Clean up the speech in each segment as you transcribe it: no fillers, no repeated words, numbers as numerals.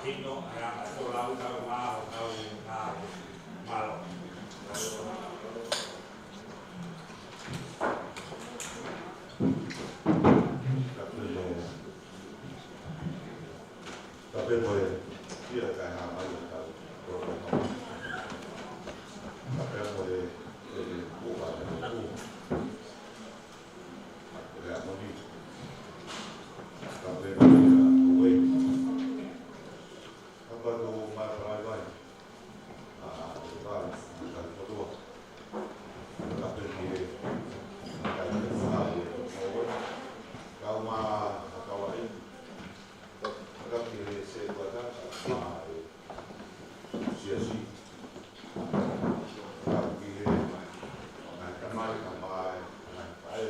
Hino, Lau, Malo. Tapi boleh dia kan apa yang tahu protokol. Tapi boleh bukan itu. Boleh apa ni? Tapi boleh. Apa tu masalah lain? Bukan kedua. Tapi dia kalau kau mah kau ini các cái xe của các mà siasi các cái mai phải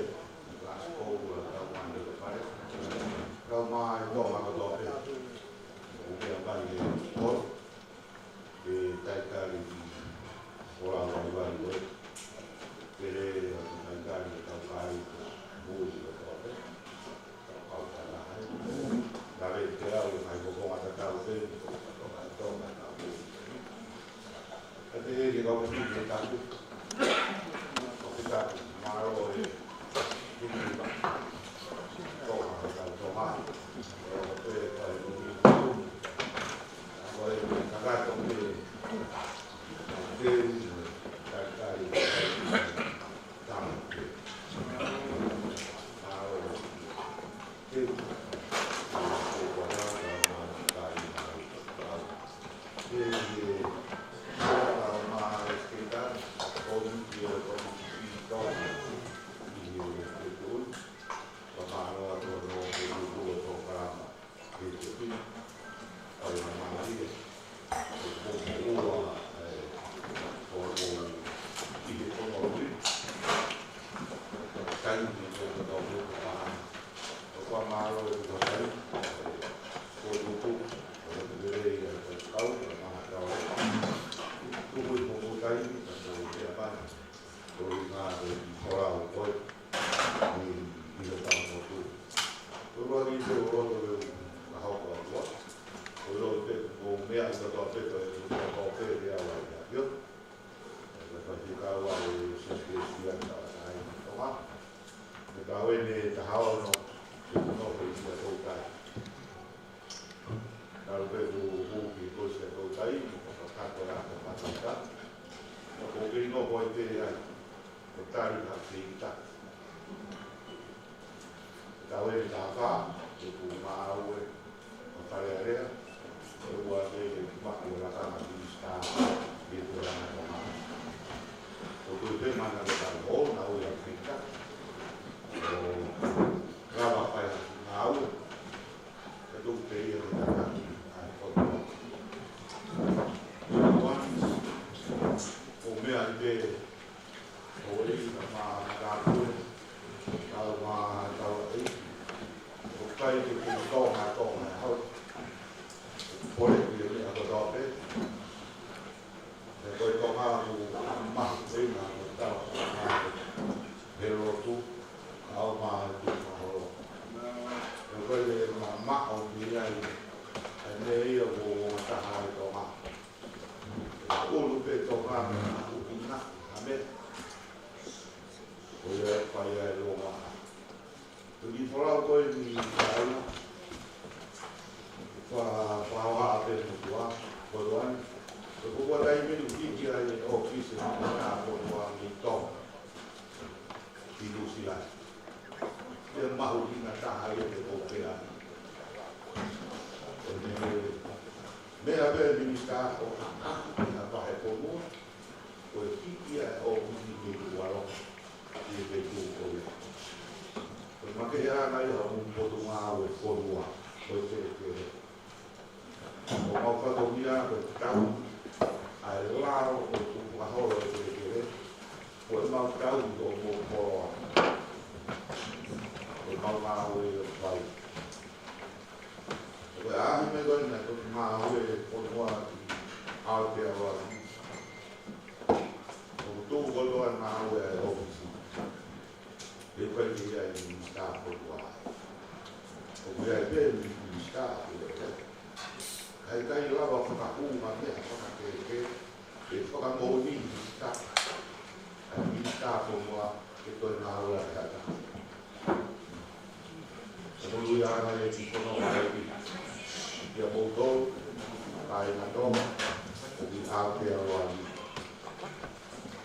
là cô là các bạn được phải các mai do mà có đó thì cũng là bài tốt thì tại cái orang orang baru kere negara kita baru bulu betul kalau salah dari dia mai bokong ada tahu tu atau tahu tapi dia kau mesti kita tu kita malu ini kau ada tahu mah tu kalau boleh kakak tu ai kai lava whakakūma mea whakakeke e whakamoni ta ai ta whomua ke toi ngā ua e ata sa mulu ana e tikono ai ia moutou ai na toma o ki Aotearoa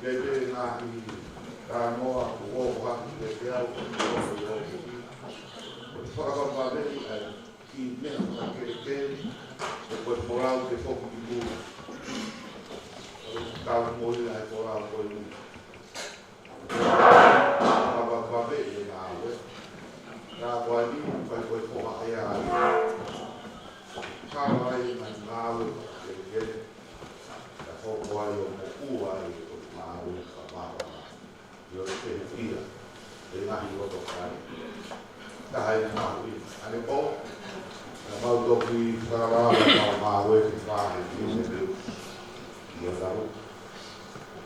Gede ngahi Ranoa uoha ke te au o whakakapa veri ai ki mea whakakeke e koe porau te whoku ki mū tāu mōi ai porau koe mū whakakapa veri e ngā ue nā koe ni kai koe whoha e ai kāra ai ngā ue ke kere ka whoku ai o moku ai o ngā ue ka māra i o te whia e ngahi roto kai ka hai ngā ui ane po na mautoki whakarara ka ngā ue ki whahe ki o se reu i o tau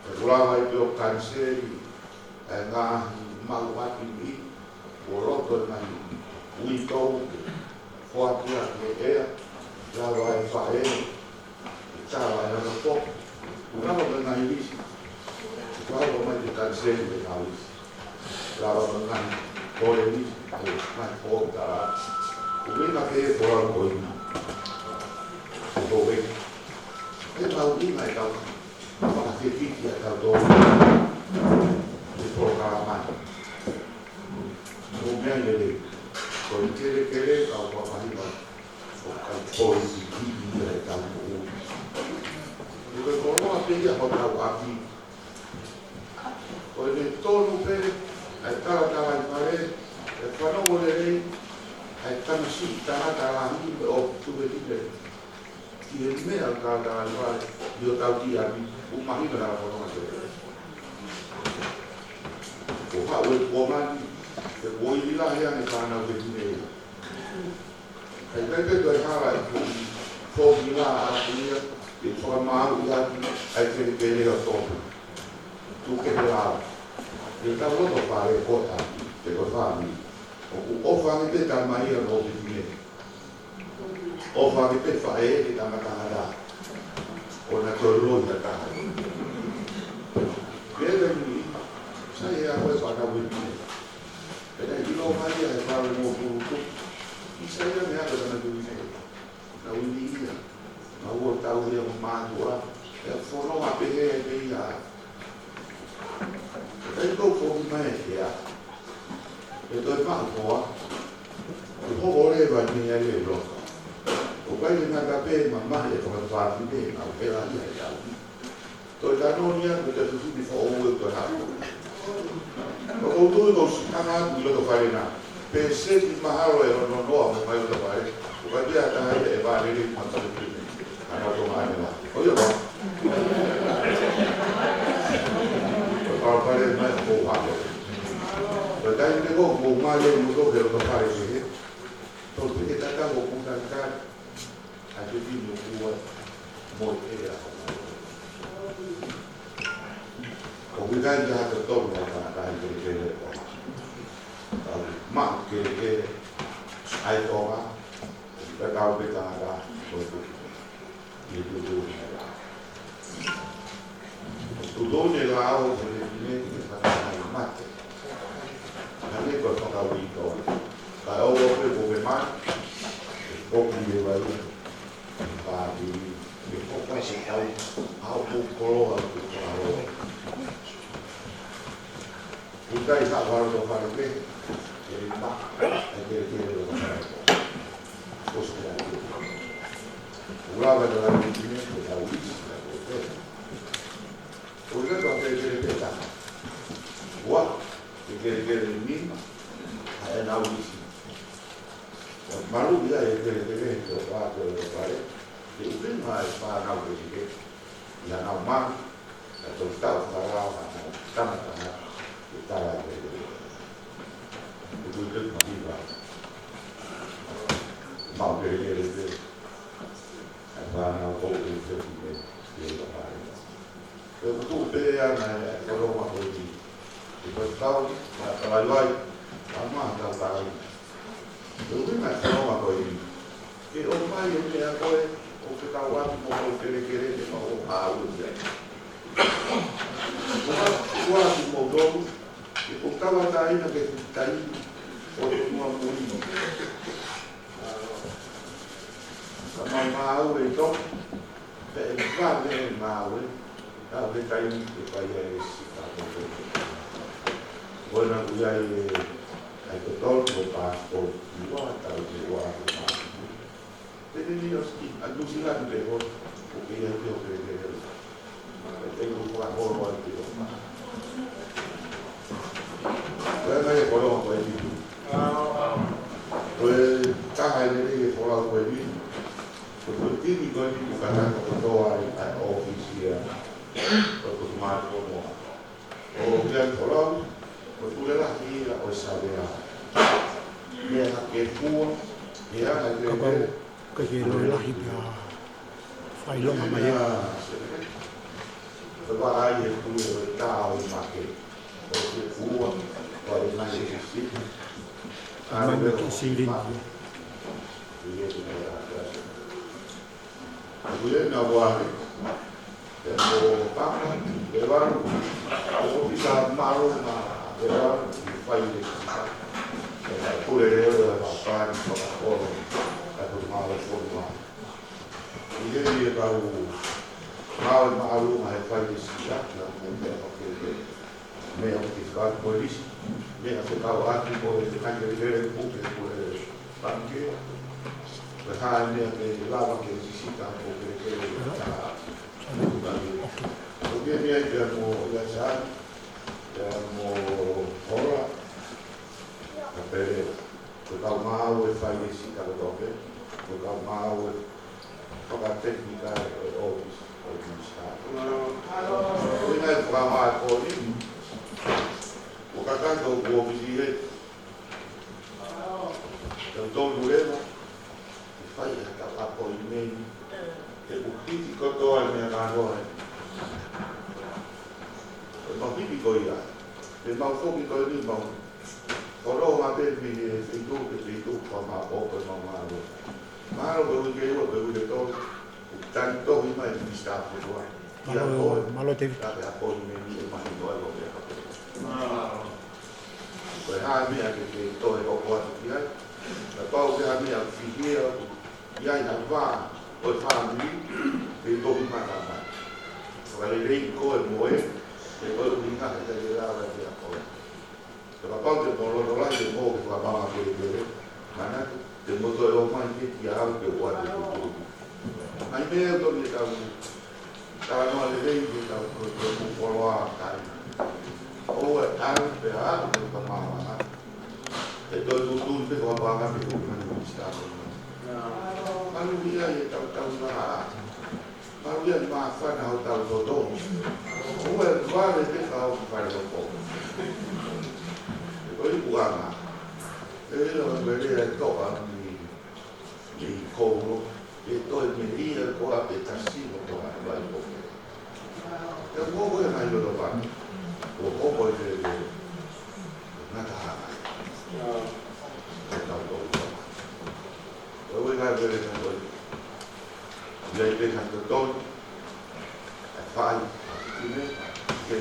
e kurawa i pio kanseri e ngā mau ati mi o roto ngahi ui tau whakia ke ea Lawa e whae, e tāwa e rana pō. Lawa me ngai wisi. Lawa mai te kanseri me ngā wisi. Lawa me ngai kore wisi, e ngai pō tāra. Uwina ke e kora koi ni. E tō weki. E mau ina e tau. Waka te tiki e tau tō. E tō karamai. O mea i le. Ko i kere kere kau wakahiwa. O kai koi si kiwi e tau o. E koe koroa pia ho tau aki. Koe ne tonu pe, ai taratara i pare, e whanau le rei, ai tanasi taratara hi o tuwe tipe. Ki e mea taratara i pare, i o tau ti aki, umahina rara whanau te rei. O hau e kuomani, e koi lila hea ne whanau te tine ea. Ai kai toi hara i ku fōki ngā ākuia, i whakamāu i ati, ai kere kere o tōku. Tu kere rāu. I tau roto whare kota, te koe whāmi. O ku ofani te tamai a rō te tine. Ofani te whae te tamatanga rā. O na toi roi ta taha. Kere ni, sai e a koe whakau e tine. Pena i lo mai a e whare mō kuru. Isa ia mea ka tana tui nei, na uni ia, na ua tau ia o mātua, e whonoa pehe e pei a. E tei kou whoki mai e hea, e toi mātua, e hoko rewa ni e le roka. O kai le ngaka pe ma mahi e whaka whāti pe, na o pera ia e au. Toi tanoni ia, me te tutuki wha oue toi hako. O koutu kou sikanga atu i loto whaere nā. Pe seti mahalo e ono noa mo mai o tapai, o kai pia taha e vārere i matare pime, ana o tonga ane la. O ia ba? O parapare mai o hako. O tai te ko mo male mo to ke o tapare se he. To te tata o kukankai, a te pino kua mo e a. O kukai te hata toru na kai te kere o. Ma que ai toma da kau betanga e tudo ne lá o ne para mate ali por tocar o ito ka o pe o ma o que vai para e o que se ao colo o kai sa agora do para que ele tá é que ele vai os que o lava da movimento da uiz o que vai ter que tá o que ele mim é na uiz malu dia é que o quadro do pare e o que mais para na uiz que já não mais a total para tá Tara o que eu digo mal que ele vai na volta do seu filho eu estou bem na coroa hoje depois tal para lá a mãe tá eu vim na coroa hoje que o pai ele agora o kawa mo kere de mo hawo ya. Kwa mo do ko kawa dai na ke tai o mo mo ni. Sama mau itu va de mau a ve tai ke pa ya si ka ko. Bueno, ya hay que todo lo paso igual tal igual. Tenemos que alucinar mejor porque ya creo que tengo un favor al tío. Bueno, hay que colocar pues pues caja de colocar pues porque típico es que cada cosa hay oficina porque más como o bien colocar pues tú le das vida o saber mira que fue mira cái gì rồi là hiệp phải luôn mà mày tôi qua ai thì tôi cao mà cái cái phú gọi là gì xí mình cái xí linh tôi nào qua để mua bắp để bán có bị sao malo mà để bán phải tôi để rồi bán cho con malo forma. E ele para o mal uma refalecida na mulher que meio que ficar por isso, meio que ficar lá que por ficar de ver o que por banque, mas há meio que lá que necessita o que o que meio que mo já mo fora a pele o mal e falecida do toque o mal a técnica office não é para mais por isso o cacando o office eu estou no lema e faz aquela apoio o típico todo a minha agora o típico ia o mal fóbico é irmão kalau uma vez feito como a boca normal malo baru dia buat baru dia tahu tanto lima yang bisa buat malo teve tapi apa ini masih dua loh ya berhari ada ke tahu apa buat dia tahu dia ada fikir dia yang apa berfaham ini itu mana kalau dia ikut moe dia baru ingat dia dah dia apa kalau dia kalau orang dia mau ke apa dia mana de moto eu mais que algo que eu guardo tudo. Aí mesmo eu estava no além de estar com follow time. Ou é algo que há que eu tomava. Então tudo que eu pagava que eu não estava. Mas o dia eu estava lá. Mas o dia mais fácil eu estava todo. Ou é claro que eu faz um pouco. Depois eu guardo. Ele não deveria tocar di colo e to il medire con la petassino con la balbo e un po' è meglio da fare un po' poi c'è una tana e tanto e voi guardate che poi gli hai pensato tutto e fai che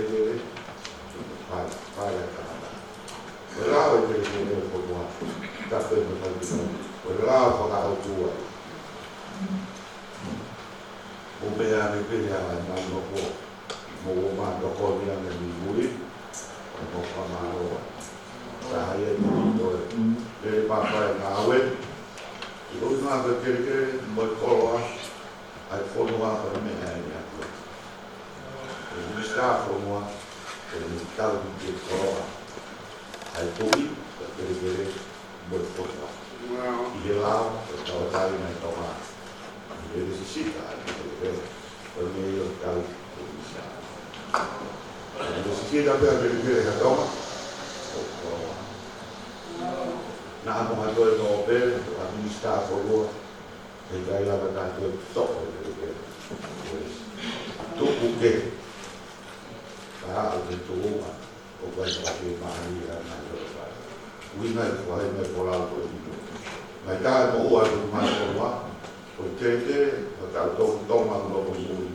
fai la tana però è che non è formato da quello che fai Olá, falar o tua. O bem a me pedir a mãe no corpo, o mando com a minha mulher, o famaro, a aí tudo, ele papai na web, e hoje não há que muito colocar, aí formar para mim aí ele está formando, ele está de colocar, aí tudo, ele muito colocar. E lá, eu estava ali na tomada. Ele necessita, por meio do carro policial. Ele necessita ver a toma. Na armadura do Nobel, administrar por rua, ele vai lá para dar todo só por ele. Tudo o quê? Para o que tu uma, ou vai fazer uma amiga na rua. O Inês vai me falar por ele. Mas tá boa do mais boa, porque tau tonga no ko mui.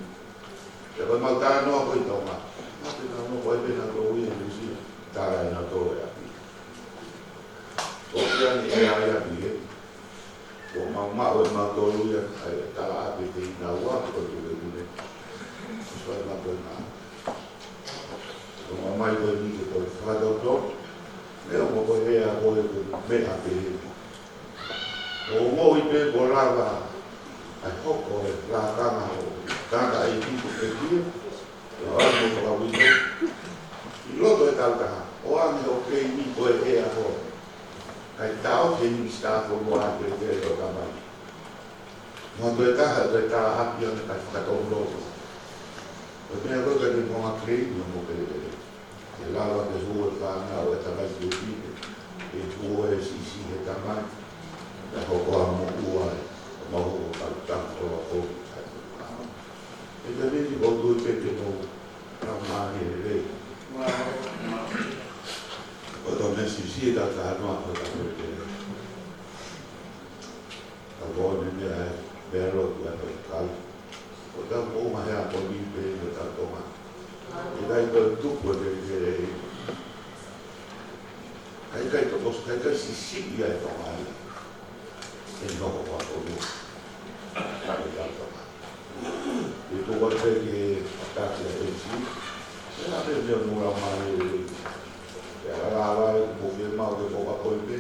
Te vai malta no ko tonga. Ma te no ko e na ko i ni si tara na to ya. O ia ni e ai a bi. O ma o ma to lu ya ai tara a bi te na wa ko tu le ni. So na ko na. O ma mai ko ni ko fa do to. Me o ko e a ko me a bi. O mo i pe ko lava ai hoko e la kanga o kanga i tiko e kia o amo ko au ito i loto e taukaha o ame o kei ni ko e ea ho kai tau ke ni stafo mo a ke te o tamai mo to e taha to e taha hapi o ne kai whakatong loto o tena koka ni mo a krei ni mo kere kere e lawa te hua whanga o e tamai ki o tike e hua e sisi he tamai e hoko amo ua e mahu o tanto a ko e te vedi o due pete mo na mani e rei o to mesi si e da ta no a ta ko te a bone ne e vero tu e kal o ta mo ma ha ko ni pe o ta to ma e dai to tu ko te kai to pos kai si si ia e to mai e no ko pa ko e tu vai ter que estar aqui a gente ela perdeu no armário ela vai mover mal de boa coisa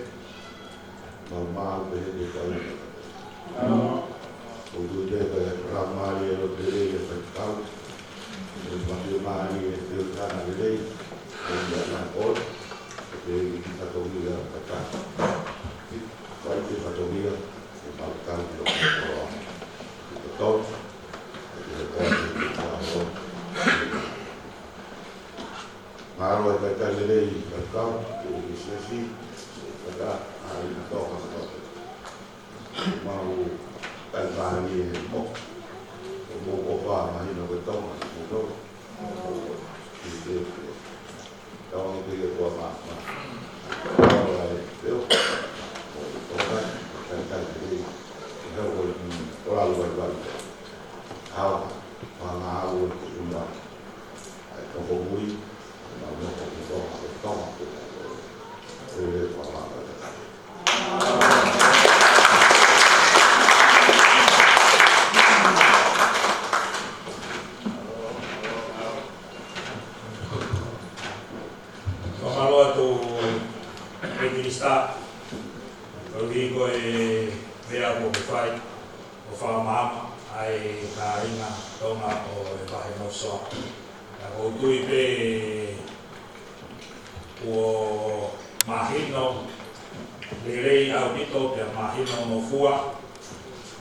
normal de cair o do dia para armário o dele foi tal o armário é o cara dele o da cor que está todo para vai ter fotografia para o campo todo Maro e kai lelei ka kau, o ki sesi, ka ai na toka ka toka. Mau kai wāni e mo, o mo o wā mahi no ke tonga, o no, o ki te taonga ki e kua mā. Maro ai teo, o toka, kai lelei, e hau o alu ai wāni. Hau, wāna au o ki umā, ai toko mui, ma no ko to to e pa ma Mahalo tu Minister o digo e vea mo fai o fa mama ai na ina toma o e vai no so o tui pe o mahino lelei au nito pe mahino no fua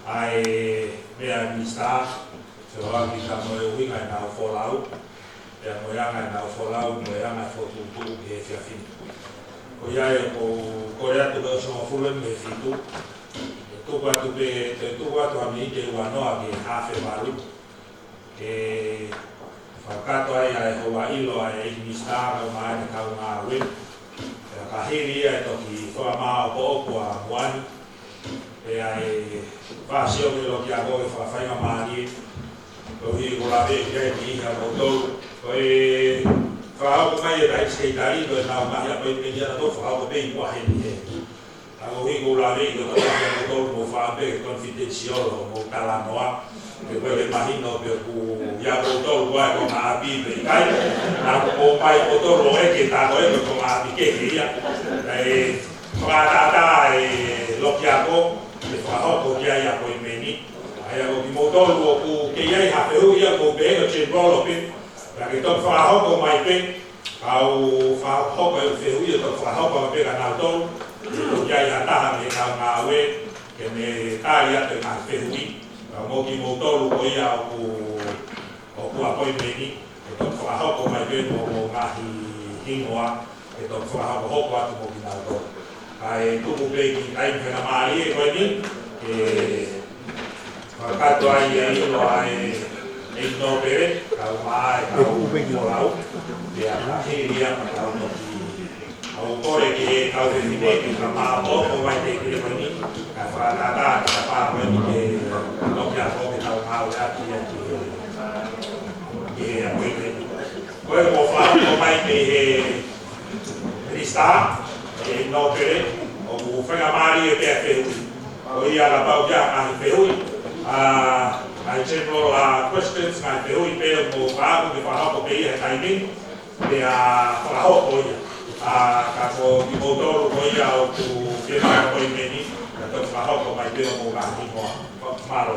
ai mea mista se va ki ka mo e winga na folau pe mo yanga na folau mo yanga fotu tu ke fia fin o ya e o ya tu so fulo me fitu tu kwa tu pe tu kwa tu ami te wa no a ke hafe malu ke whakato ai ai hoa ilo ai e mistara o mai ne kau ngā wen. E ka hiri ai toki wha maa o opo a moani. E ai whasio me lo ki a koe whawhainga maari. Ko hi ko la ve kia ki iha mo tau. Ko e whahauko mai e rai skei tari ko e nao mahi a pei pei ana to whahauko pei kua he ni he. A ko hi ko la ve ko tau mo tau mo whaampe confidenziolo mo kalanoa. Ke koe le mahino pe ku ia koutou koe ko ngā api pe kai nā ko pai koutou e ke tā koe ko ngā api ke ke ia e whakatata e loki ako e whahoko kia ia koe meni ai ako ki moutou o ku ke iai hawhehu ia ko pehenga chen bolo pe ra ke tok whahoko mai pe au whahoko e whehu ia tok whahoko me pe ka nau tolu ko iai hataha me kau ngā ue ke me tāri atu ngā whehu i mo ki mo tolu ko ia o ku a koi meni e tok whahoko mai pe mo ngahi hingoa e tok whahoko hoko atu mo ki nau tolu. Ai tumu pe ki kai mwhena maari e koe ni e whakato ai e ino ai e ino pere kau maa e kau morau e a kahiria ma kau no ki au kore ke kau te whine ki ka maa moko mai te kire koe ni ka whakatata ka pā koe ni ke loki a ko ke tau mau ya ki e a ko te ko mo fa ko mai te Rista e no pere o ku whanga mari e pia whihui o ia la pau ja a whihui I general questions ngai whihui pe mo whaaku ke whahoko pe ia taiming pe a whahoko ia ka ko ki motoro ko ia o ku whianga ko i meni ka tau whahoko mai pe mo ngāhi moa maro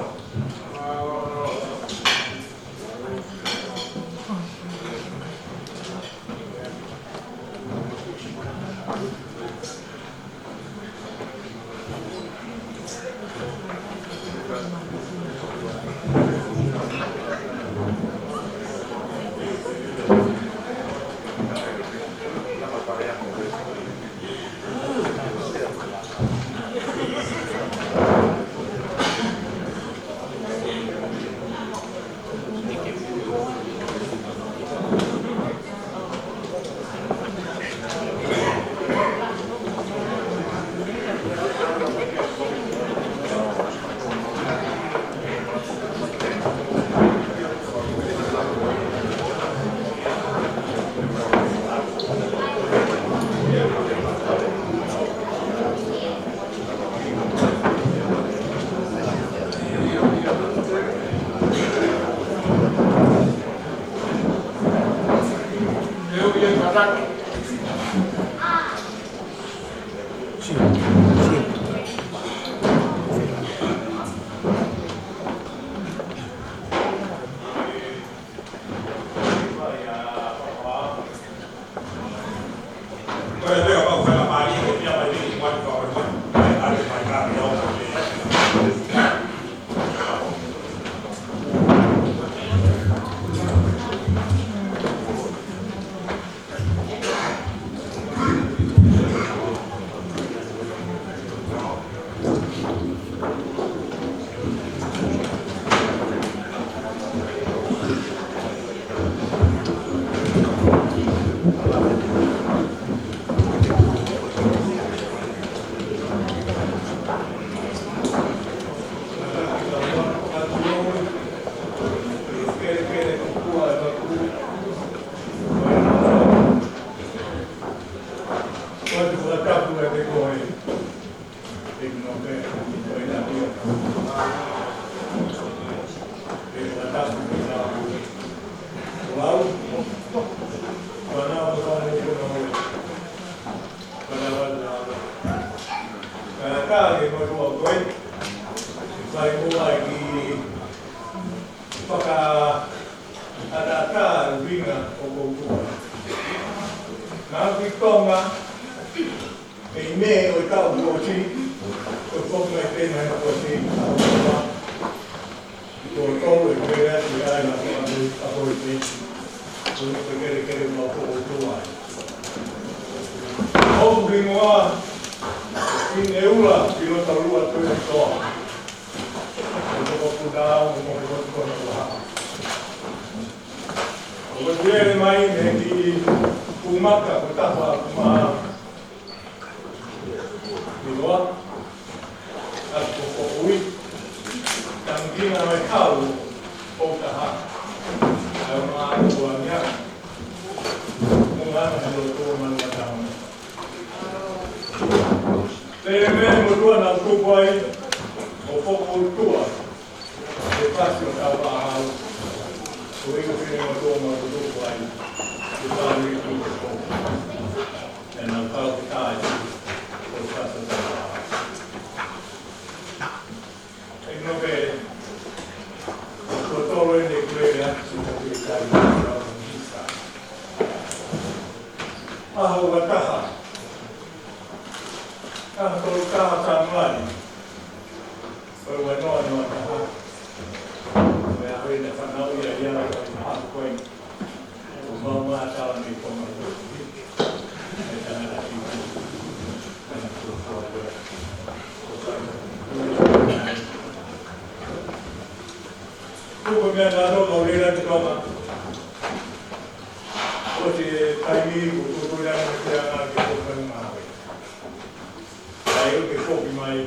Aí eu que pouco mais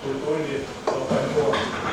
o Tony, o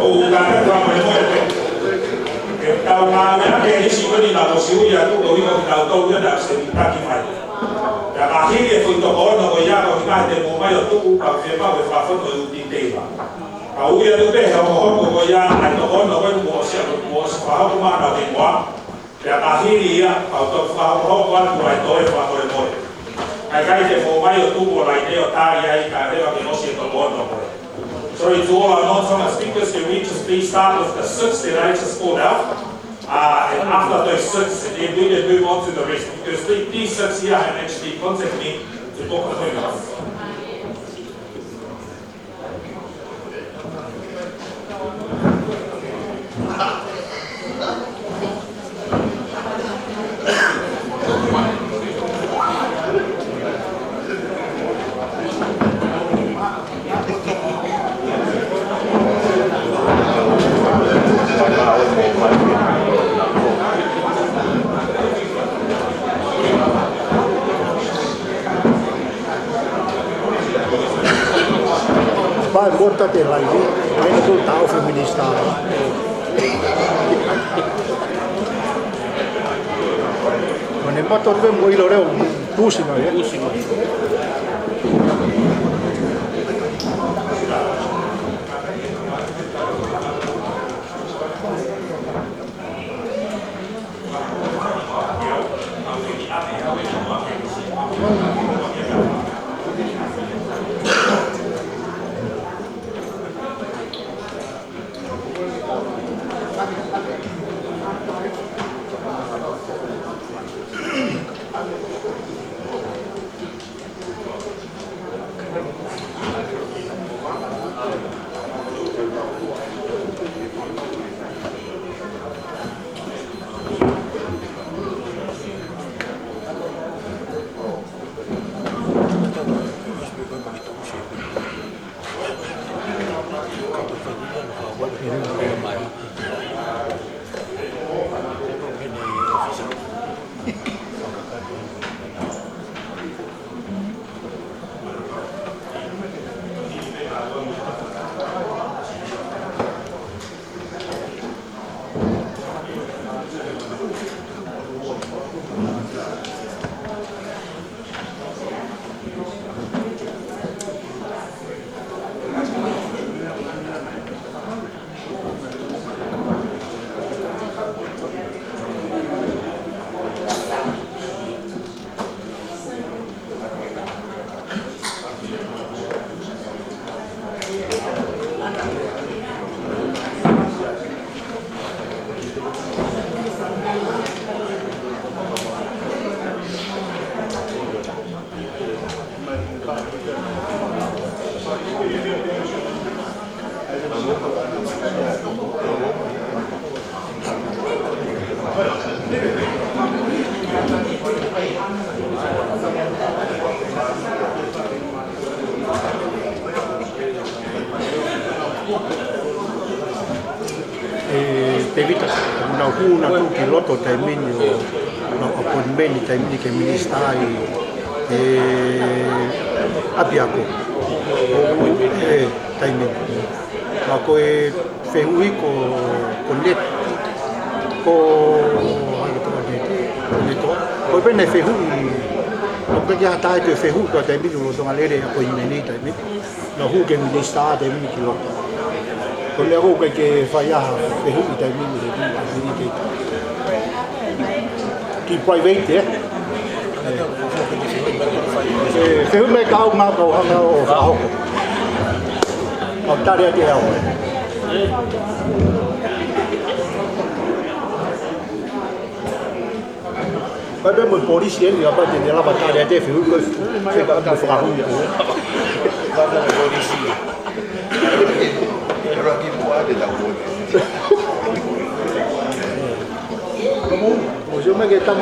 O cara tá mais morto. Então, na minha escola de negócio, eu estou indo para o todo dia se está aqui mais. Já aqui é feito agora, não ia para ficar de momento eu estou para firmar o plafond do inteiro. A uia do bem, eu vou ia aí no agora não vai você falar uma na língua. Já aqui ia ao todo falar o quanto vai doer para morrer. Aí cai de momento eu estou por aí eu tá aí cara eu que não sei do agora. So to all our non-Tonga speakers, can we just please start with the six that I just called out? And after those six, then we can move on to the rest. Because these six here have actually contacted me to book appointments. Vai, bota até lá, viu? Vem do tal feminista. Mas nem para todo mundo ir lá, tu sim, não é? Evita una tutti l'otto termini appuntamenti termini che ministeri abbiamo termini ma poi fai con net poi bene fai non perché dai tu fai tutto termini lo sono alle appuntamenti termini la che ministeri termini che con le robe che fai a i termini che poi vedi se un mercato ma ho fatto ho tare di Poi abbiamo il polizia che va a prendere la battaglia di fiume che va a fare un Guarda la polizia. Però chi vuole da Comunque, io mi che sta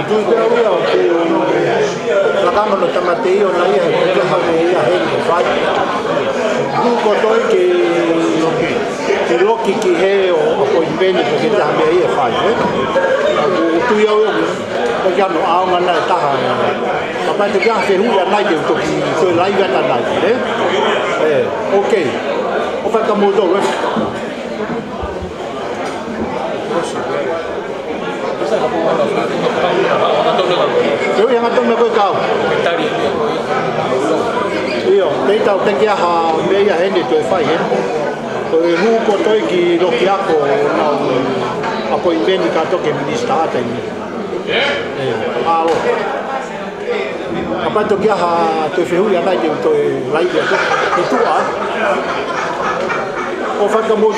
tu pia ia o te la kama no tamatei o nai e te hale ia he ni fai tu ko toi ke loki ki he o ko inveni ko ke ta me ia fai tu ia o ko ya no a nga na ta ha pa te ga fe hu ya nai te to ki so lai ga ta nai okay o fa ka mo do Tôi yang atong na ko ikaw. Iyo, tay tao tay kia ha me ya hen to fai hen. Tôi hu ko tôi ki lo kia ko na apo inveni ka to ke minista ta ni. Alo. Apa to kia ha to fe hu ya na je to lai ya to. Itu ah. O fa ka mo